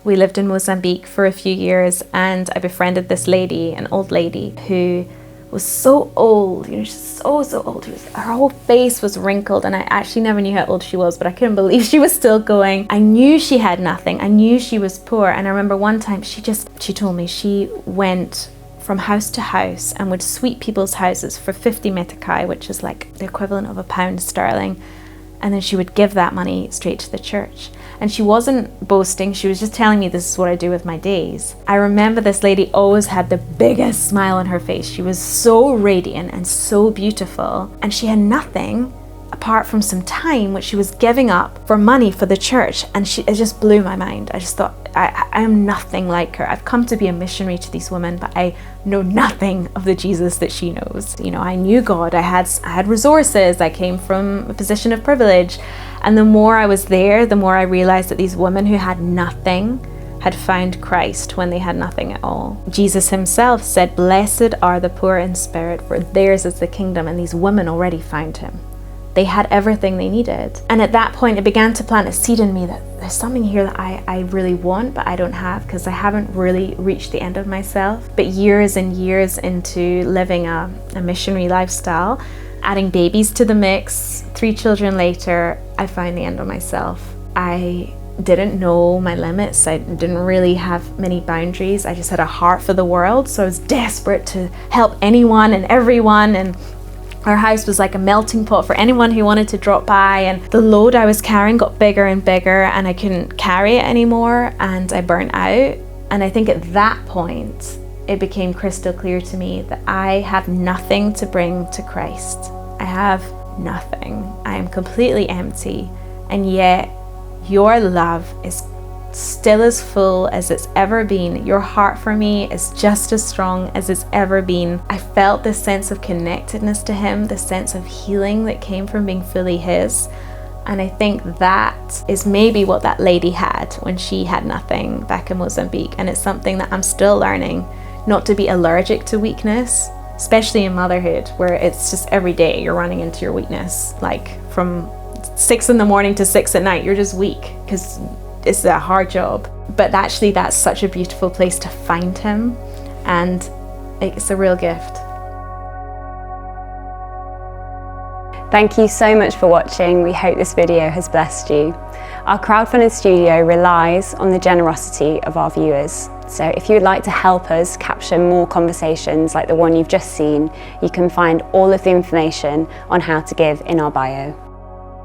We lived in Mozambique for a few years, and I befriended this lady, an old lady, who was so old, she's so old. Her whole face was wrinkled, and I actually never knew how old she was, but I couldn't believe she was still going. I knew she had nothing. I knew she was poor. And I remember one time she told me she went from house to house and would sweep people's houses for 50 metakai, which is like the equivalent of £1 and then she would give that money straight to the church. And she wasn't boasting, she was just telling me, this is what I do with my days. I remember this lady always had the biggest smile on her face. She was so radiant and so beautiful, and she had nothing apart from some time which she was giving up for money for the church. And it just blew my mind. I just thought, I am nothing like her. I've come to be a missionary to these women, but I know nothing of the Jesus that she knows. I knew God, I had resources, I came from a position of privilege. And the more I was there, the more I realized that these women who had nothing had found Christ when they had nothing at all. Jesus himself said, "Blessed are the poor in spirit, for theirs is the kingdom." And these women already found him. They had everything they needed. And at that point, it began to plant a seed in me that there's something here that I really want, but I don't have, because I haven't really reached the end of myself. But years and years into living a missionary lifestyle, adding babies to the mix, 3 children later, I found the end of myself. I didn't know my limits. I didn't really have many boundaries. I just had a heart for the world. So I was desperate to help anyone and everyone. And our house was like a melting pot for anyone who wanted to drop by, and the load I was carrying got bigger and bigger, and I couldn't carry it anymore, and I burnt out. And I think at that point, it became crystal clear to me that I have nothing to bring to Christ. I have nothing. I am completely empty, and yet your love is still as full as it's ever been. Your heart for me is just as strong as it's ever been. I felt this sense of connectedness to him, the sense of healing that came from being fully his. And I think that is maybe what that lady had when she had nothing back in Mozambique. And it's something that I'm still learning, not to be allergic to weakness, especially in motherhood, where it's just every day you're running into your weakness. Like from 6 in the morning to 6 at night, you're just weak because it's a hard job. But actually that's such a beautiful place to find him, and it's a real gift. Thank you so much for watching. We hope this video has blessed you. Our crowdfunding studio relies on the generosity of our viewers. So if you would like to help us capture more conversations like the one you've just seen, you can find all of the information on how to give in our bio.